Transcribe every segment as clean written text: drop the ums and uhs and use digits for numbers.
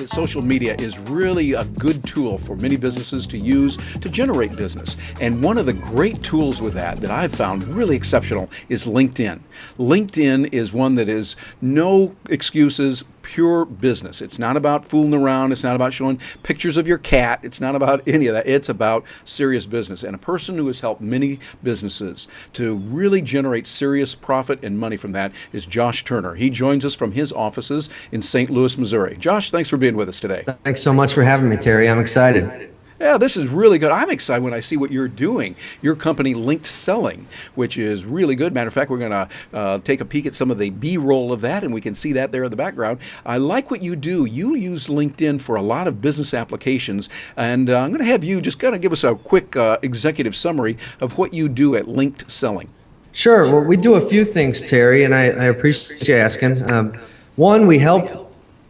that social media is really a good tool for many businesses to use to generate business. And one of the great tools with that I've found really exceptional is LinkedIn. LinkedIn is one that is no excuses, pure business. It's not about fooling around. It's not about showing pictures of your cat. It's not about any of that. It's about serious business. And a person who has helped many businesses to really generate serious profit and money from that is Josh Turner. He joins us from his offices in St. Louis, Missouri. Josh, thanks for being with us today. Thanks so much for having me, Terry. I'm excited. Yeah, this is really good. I'm excited when I see what you're doing. Your company, Linked Selling, which is really good. Matter of fact, we're going to take a peek at some of the B-roll of that, and we can see that there in the background. I like what you do. You use LinkedIn for a lot of business applications, and I'm going to have you just kind of give us a quick executive summary of what you do at Linked Selling. Sure. Well, we do a few things, Terry, and I appreciate you asking. One, we help,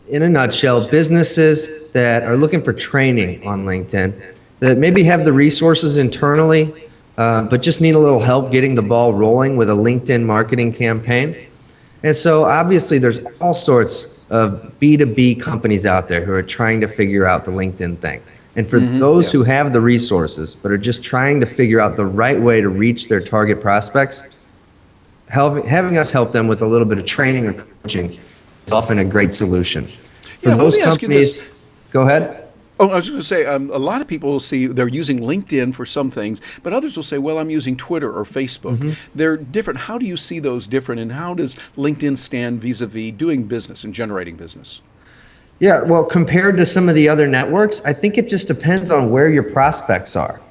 in a nutshell, businesses that are looking for training on LinkedIn, that maybe have the resources internally, but just need a little help getting the ball rolling with a LinkedIn marketing campaign. And so obviously there's all sorts of B2B companies out there who are trying to figure out the LinkedIn thing. And for those who have the resources, but are just trying to figure out the right way to reach their target prospects, having us help them with a little bit of training or coaching is often a great solution. For those companies, go ahead. Oh, I was going to say, a lot of people will see they're using LinkedIn for some things, but others will say, well, I'm using Twitter or Facebook. They're different. How do you see those different, and how does LinkedIn stand vis-a-vis doing business and generating business? Yeah, well, compared to some of the other networks, I think it just depends on where your prospects are.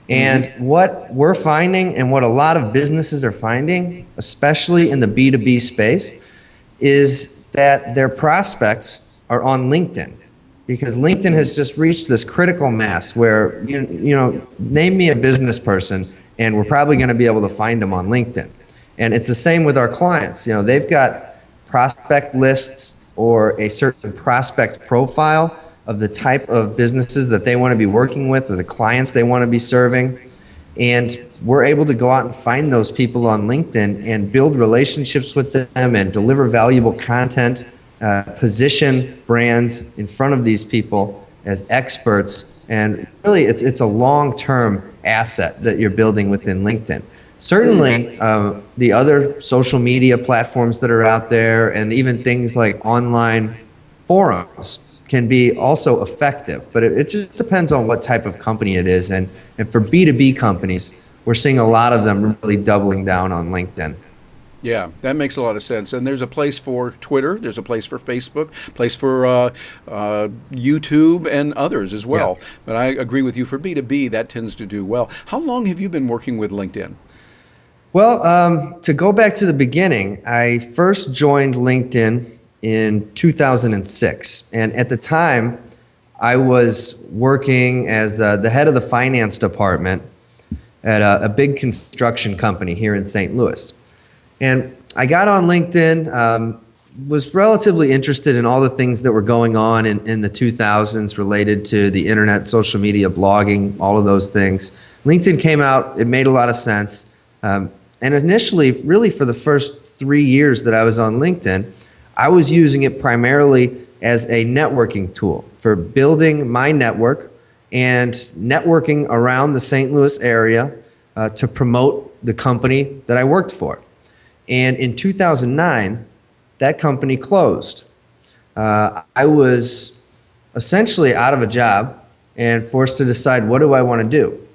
And what we're finding, and what a lot of businesses are finding, especially in the B2B space, is that their prospects are on LinkedIn. Because LinkedIn has just reached this critical mass where, you know, name me a business person and we're probably going to be able to find them on LinkedIn. And it's the same with our clients. You know, they've got prospect lists or a certain prospect profile of the type of businesses that they want to be working with or the clients they want to be serving. And we're able to go out and find those people on LinkedIn and build relationships with them and deliver valuable content. Position brands in front of these people as experts, and really it's a long-term asset that you're building within LinkedIn. Certainly the other social media platforms that are out there and even things like online forums can be also effective, but it just depends on what type of company it is. And for B2B companies, we're seeing a lot of them really doubling down on LinkedIn. Yeah, that makes a lot of sense. And there's a place for Twitter, there's a place for Facebook, place for YouTube and others as well. Yeah. But I agree with you, for B2B, that tends to do well. How long have you been working with LinkedIn? Well, to go back to the beginning, I first joined LinkedIn in 2006. And at the time, I was working as the head of the finance department at a big construction company here in St. Louis. And I got on LinkedIn, was relatively interested in all the things that were going on in the 2000s related to the internet, social media, blogging, all of those things. LinkedIn came out, it made a lot of sense. And initially, really for the first 3 years that I was on LinkedIn, I was using it primarily as a networking tool for building my network and networking around the St. Louis area to promote the company that I worked for. And in 2009, that company closed. I was essentially out of a job and forced to decide, what do I want to do?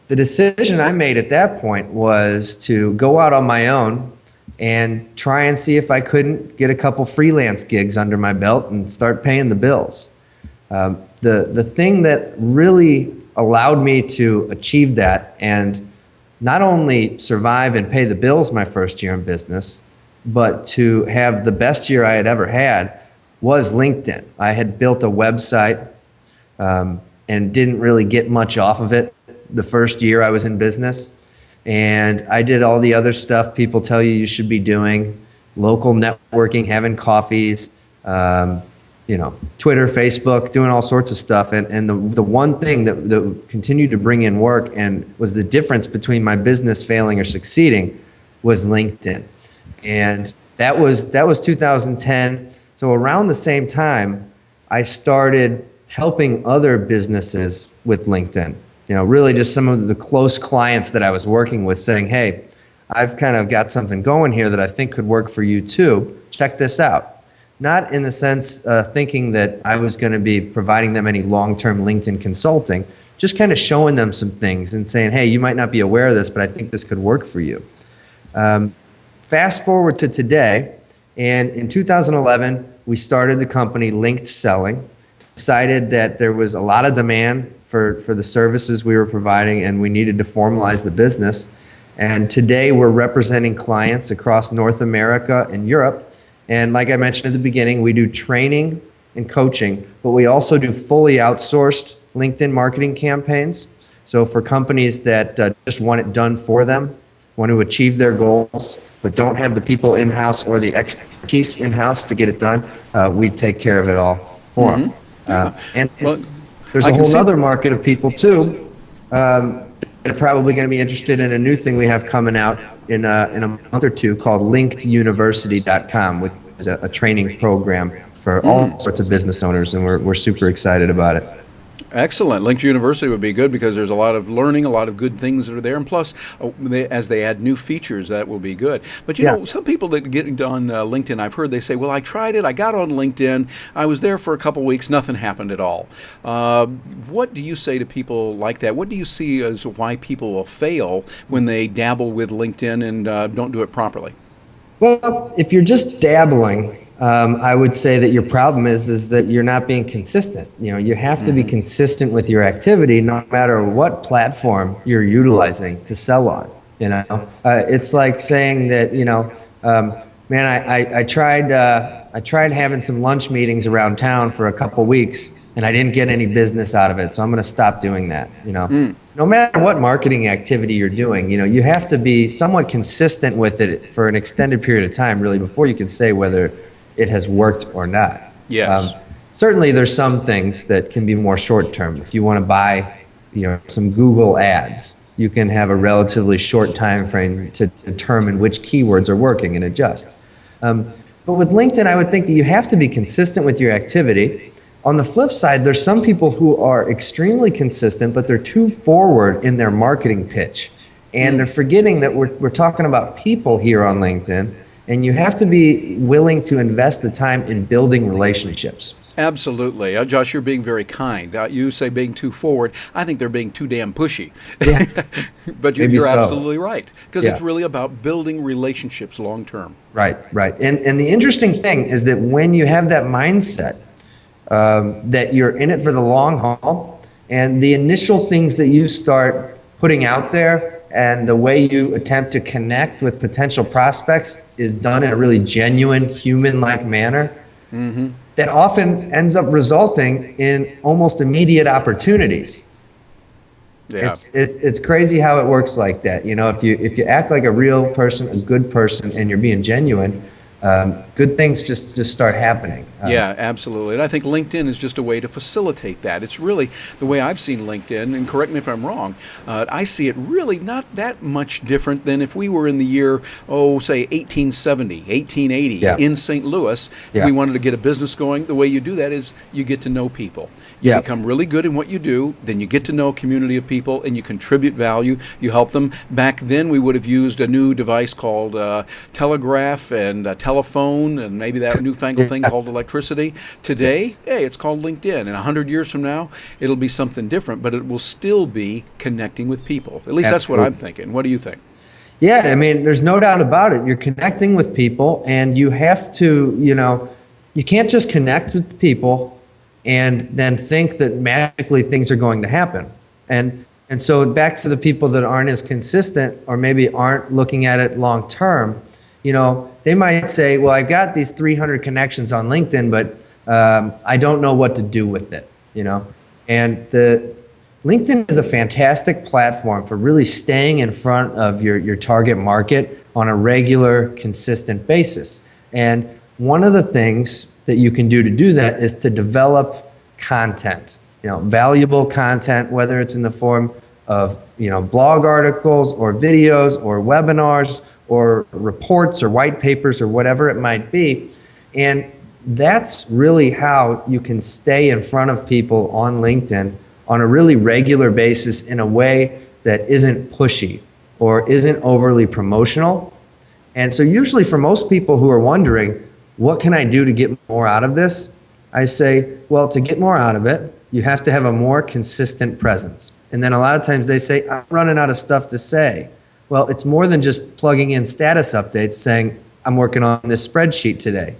The decision I made at that point was to go out on my own and try and see if I couldn't get a couple freelance gigs under my belt and start paying the bills. The thing that really allowed me to achieve that and not only survive and pay the bills my first year in business, but to have the best year I had ever had was LinkedIn. I had built a website and didn't really get much off of it the first year I was in business. And I did all the other stuff people tell you should be doing, local networking, having coffees, Twitter, Facebook, doing all sorts of stuff. And the one thing that continued to bring in work and was the difference between my business failing or succeeding was LinkedIn. And that was 2010. So around the same time, I started helping other businesses with LinkedIn. Really just some of the close clients that I was working with saying, hey, I've kind of got something going here that I think could work for you too. Check this out. Not in the sense thinking that I was going to be providing them any long-term LinkedIn consulting, just kind of showing them some things and saying, hey, you might not be aware of this, but I think this could work for you. Fast forward to today, and in 2011, we started the company Linked Selling, decided that there was a lot of demand for the services we were providing, and we needed to formalize the business. And today, we're representing clients across North America and Europe. And like I mentioned at the beginning, we do training and coaching, but we also do fully outsourced LinkedIn marketing campaigns. So for companies that just want it done for them, want to achieve their goals, but don't have the people in-house or the expertise in-house to get it done, we take care of it all for them. And Well, there's I a can whole see- other market of people too that are probably going to be interested in a new thing we have coming out in a month or two called linkeduniversity.com, which is a training program for all sorts of business owners, and we're super excited about it. Excellent. Linked University would be good because there's a lot of learning, a lot of good things that are there, and plus, as they add new features, that will be good. But you know, some people that get on LinkedIn, I've heard they say, "Well, I tried it. I got on LinkedIn. I was there for a couple weeks. Nothing happened at all." What do you say to people like that? What do you see as why people will fail when they dabble with LinkedIn and don't do it properly? Well, if you're just dabbling, I would say that your problem is that you're not being consistent. You have to be consistent with your activity, no matter what platform you're utilizing to sell on. It's like saying that man, I tried having some lunch meetings around town for a couple weeks, and I didn't get any business out of it, so I'm going to stop doing that. No matter what marketing activity you're doing, you have to be somewhat consistent with it for an extended period of time, really, before you can say whether it has worked or not. Yes. Certainly, there's some things that can be more short term. If you want to buy, some Google ads, you can have a relatively short time frame to determine which keywords are working and adjust. But with LinkedIn, I would think that you have to be consistent with your activity. On the flip side, there's some people who are extremely consistent, but they're too forward in their marketing pitch. And they're forgetting that we're talking about people here on LinkedIn, and you have to be willing to invest the time in building relationships. Absolutely. Josh, you're being very kind. You say being too forward. I think they're being too damn pushy. Yeah. But Maybe you're so. absolutely right, because it's Yeah. really about building relationships long term. Right. And the interesting thing is that when you have that mindset, that you're in it for the long haul, and the initial things that you start putting out there and the way you attempt to connect with potential prospects is done in a really genuine, human-like manner, that often ends up resulting in almost immediate opportunities. Yeah. It's crazy how it works like that. If you act like a real person, a good person, and you're being genuine, good things just start happening. Yeah, absolutely. And I think LinkedIn is just a way to facilitate that. It's really the way I've seen LinkedIn, and correct me if I'm wrong, I see it really not that much different than if we were in the year, say 1870, 1880 Yeah. in St. Louis. Yeah. We wanted to get a business going. The way you do that is you get to know people. You Yeah. become really good in what you do, then you get to know a community of people, and you contribute value. You help them. Back then, we would have used a new device called telegraph and telephone, and maybe that newfangled thing called electricity. Today, hey, it's called LinkedIn. And 100 years from now, it'll be something different, but it will still be connecting with people. At least that's what I'm thinking. What do you think? Yeah, I mean, there's no doubt about it. You're connecting with people, and you have to, you can't just connect with people and then think that magically things are going to happen. And so back to the people that aren't as consistent or maybe aren't looking at it long term, they might say, well, I've got these 300 connections on LinkedIn, but I don't know what to do with it, And LinkedIn is a fantastic platform for really staying in front of your target market on a regular, consistent basis. And one of the things that you can do that is to develop content, valuable content, whether it's in the form of, blog articles or videos or webinars or reports or white papers or whatever it might be. And that's really how you can stay in front of people on LinkedIn on a really regular basis in a way that isn't pushy or isn't overly promotional. And so usually for most people who are wondering, what can I do to get more out of this? I say, well, to get more out of it, you have to have a more consistent presence. And then a lot of times they say, I'm running out of stuff to say. Well, it's more than just plugging in status updates saying, I'm working on this spreadsheet today.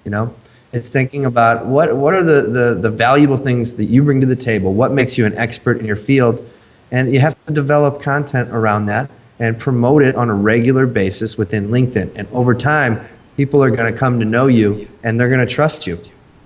You know, it's thinking about what are the valuable things that you bring to the table? What makes you an expert in your field? And you have to develop content around that and promote it on a regular basis within LinkedIn. And over time, people are going to come to know you and they're going to trust you.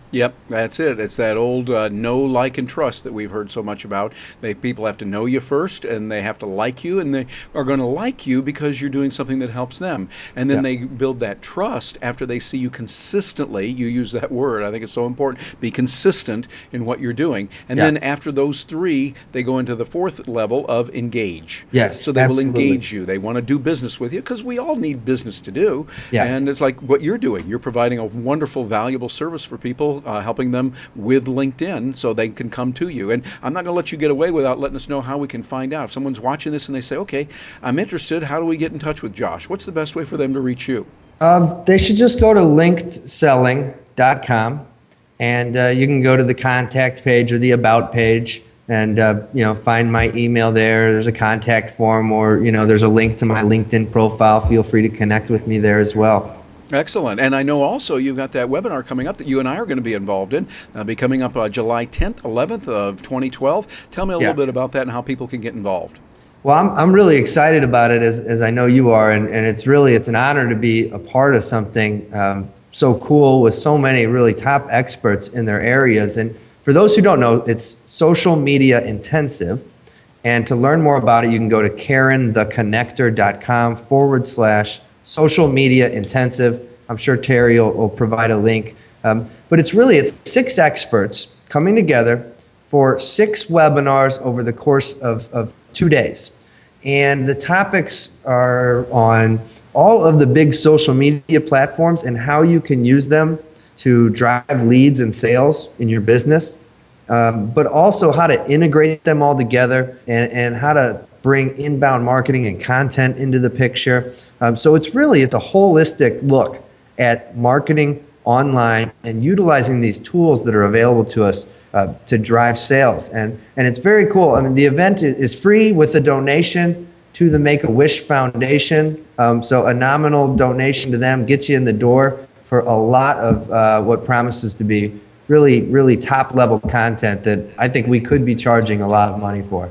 Yep, that's it. It's that old know, like, and trust that we've heard so much about. People have to know you first, and they have to like you, and they are going to like you because you're doing something that helps them. And then they build that trust after they see you consistently. You use that word. I think it's so important. Be consistent in what you're doing. And then after those three, they go into the fourth level of engage. Yes, so they absolutely. will engage you. They want to do business with you because we all need business to do. Yeah. And it's like what you're doing. You're providing a wonderful, valuable service for people. Helping them with LinkedIn so they can come to you. And I'm not going to let you get away without letting us know how we can find out. If someone's watching this and they say, okay, I'm interested, how do we get in touch with Josh? What's the best way for them to reach you? They should just go to linkedselling.com and you can go to the contact page or the about page and find my email there. There's a contact form or there's a link to my LinkedIn profile. Feel free to connect with me there as well. Excellent. And I know also you've got that webinar coming up that you and I are going to be involved in. It'll be coming up July 10th, 11th of 2012. Tell me a little bit about that and how people can get involved. Well, I'm really excited about it as I know you are. And it's an honor to be a part of something so cool with so many really top experts in their areas. And for those who don't know, it's social media intensive. And to learn more about it, you can go to KarenTheConnector.com/social media intensive. I'm sure Terry will provide a link. But it's 6 experts coming together for 6 webinars over the course of 2 days. And the topics are on all of the big social media platforms and how you can use them to drive leads and sales in your business, but also how to integrate them all together and how to bring inbound marketing and content into the picture. So it's a holistic look at marketing online and utilizing these tools that are available to us to drive sales. And it's very cool. I mean, the event is free with a donation to the Make-A-Wish Foundation. So a nominal donation to them gets you in the door for a lot of what promises to be really, really top level content that I think we could be charging a lot of money for.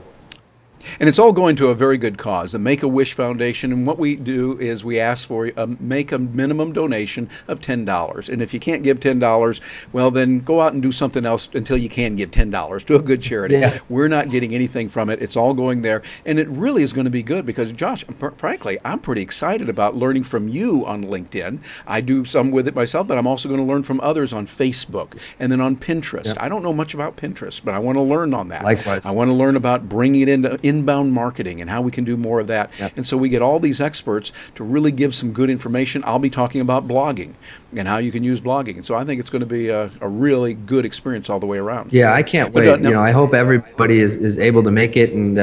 And it's all going to a very good cause, the Make-A-Wish Foundation. And what we do is we ask for make a minimum donation of $10. And if you can't give $10, well, then go out and do something else until you can give $10 to a good charity. Yeah. We're not getting anything from it. It's all going there. And it really is going to be good because, Josh, frankly, I'm pretty excited about learning from you on LinkedIn. I do some with it myself, but I'm also going to learn from others on Facebook and then on Pinterest. Yeah. I don't know much about Pinterest, but I want to learn on that. Likewise. I want to learn about bringing it into inbound marketing and how we can do more of that. Yep. And so we get all these experts to really give some good information. I'll be talking about blogging and how you can use blogging. And so I think it's going to be a really good experience all the way around. Yeah, I can't wait. I hope everybody is able to make it. And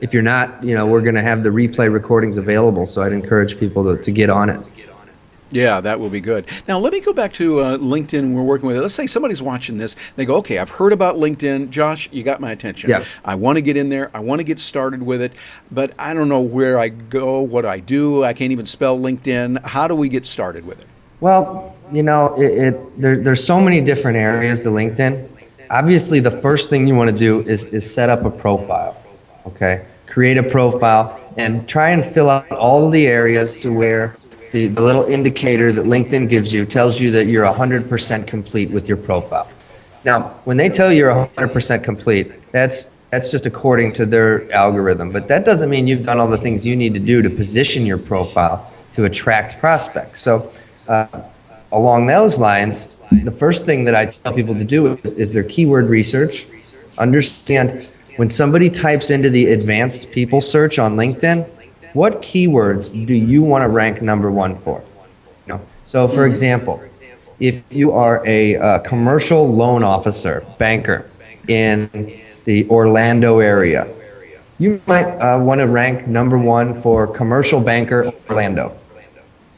if you're not, we're going to have the replay recordings available. So I'd encourage people to get on it. Yeah, that will be good. Now, let me go back to LinkedIn. We're working with it. Let's say somebody's watching this. They go, okay, I've heard about LinkedIn. Josh, you got my attention. Yeah. I want to get in there. I want to get started with it, but I don't know where I go, what I do. I can't even spell LinkedIn. How do we get started with it? Well, there's so many different areas to LinkedIn. Obviously, the first thing you want to do is set up a profile, okay? Create a profile and try and fill out all of the areas to where the little indicator that LinkedIn gives you tells you that you're 100% complete with your profile. Now, when they tell you you're 100% complete, that's just according to their algorithm. But that doesn't mean you've done all the things you need to do to position your profile to attract prospects. So along those lines, the first thing that I tell people to do is their keyword research. Understand when somebody types into the advanced people search on LinkedIn, what keywords do you want to rank number 1 for? So for example, if you are a commercial loan officer, banker in the Orlando area, you might want to rank number one for commercial banker Orlando.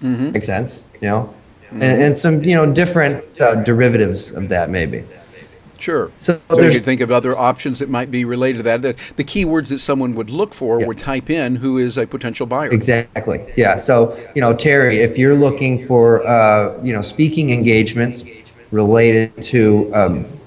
Makes sense, you know, and some, you know, different derivatives of that maybe. Sure. So So you there's could think of other options that might be related to that. The keywords that someone would look for Yeah. would type in who is a potential buyer. exactly, yeah. So, you know, Terry, if you're looking for, you know, speaking engagements related to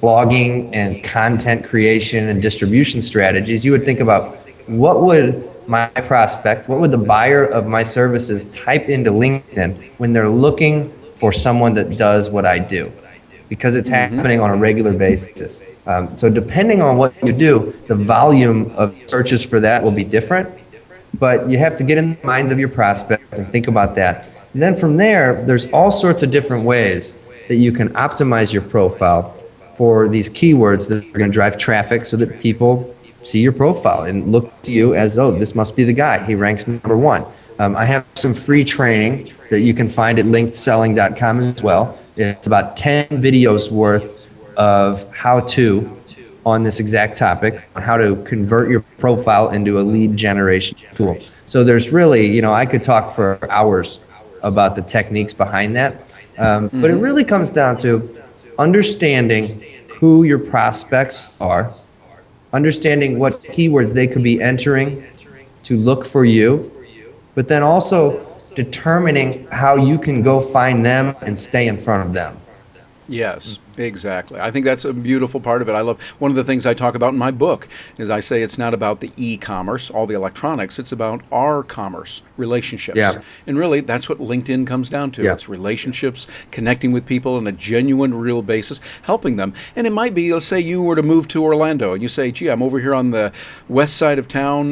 blogging and content creation and distribution strategies, you would think about what would my prospect, what would the buyer of my services type into LinkedIn when they're looking for someone that does what I do? Because it's happening on a regular basis. So depending on what you do, the volume of searches for that will be different, but you have to get in the minds of your prospect and think about that. And then from there, there's all sorts of different ways that you can optimize your profile for these keywords that are going to drive traffic so that people see your profile and look to you as, oh, this must be the guy. He ranks number one. I have some free training that you can find at linkedselling.com as well. It's about 10 videos worth of how-to on this exact topic, on how to convert your profile into a lead generation tool. So there's really, you know, I could talk for hours about the techniques behind that. But it really comes down to understanding who your prospects are, understanding what keywords they could be entering to look for you, but then also determining how you can go find them and stay in front of them. Yes, exactly. I think that's a beautiful part of it. I love one of the things I talk about in my book is I say it's not about the e-commerce, all the electronics. It's about our commerce, relationships. Yeah. And really, that's what LinkedIn comes down to. Yeah. It's relationships, connecting with people on a genuine, real basis, helping them. And it might be, let's say you were to move to Orlando and you say, gee, I'm over here on the west side of town.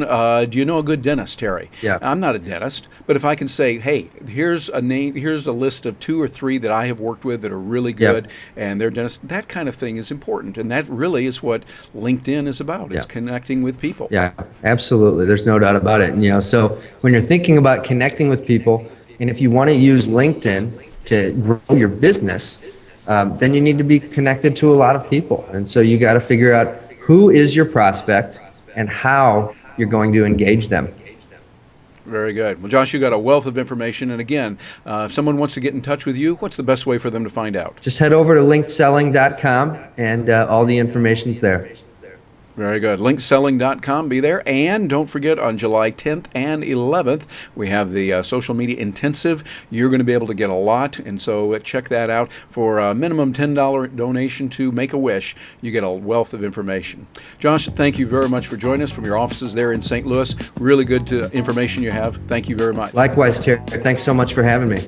Do you know a good dentist, Terry? Yeah. I'm not a dentist, but if I can say, hey, here's a name, here's a list of 2 or 3 that I have worked with that are really good, and they're dentists, that kind of thing is important. And that really is what LinkedIn is about. It's connecting with people. Yeah, absolutely. There's no doubt about it. And, you know, so when you're thinking about connecting with people, and if you want to use LinkedIn to grow your business, then you need to be connected to a lot of people. And so you got to figure out who is your prospect and how you're going to engage them. Very good. Well, Josh, you got a wealth of information. And again, if someone wants to get in touch with you, what's the best way for them to find out? Just head over to linkselling.com and all the information's there. Very good. Linkselling.com, be there. And don't forget, on July 10th and 11th, we have the Social Media Intensive. You're going to be able to get a lot, and so check that out. For a minimum $10 donation to Make-A-Wish, you get a wealth of information. Josh, thank you very much for joining us from your offices there in St. Louis. Really good information you have. Thank you very much. Likewise, Terry. Thanks so much for having me.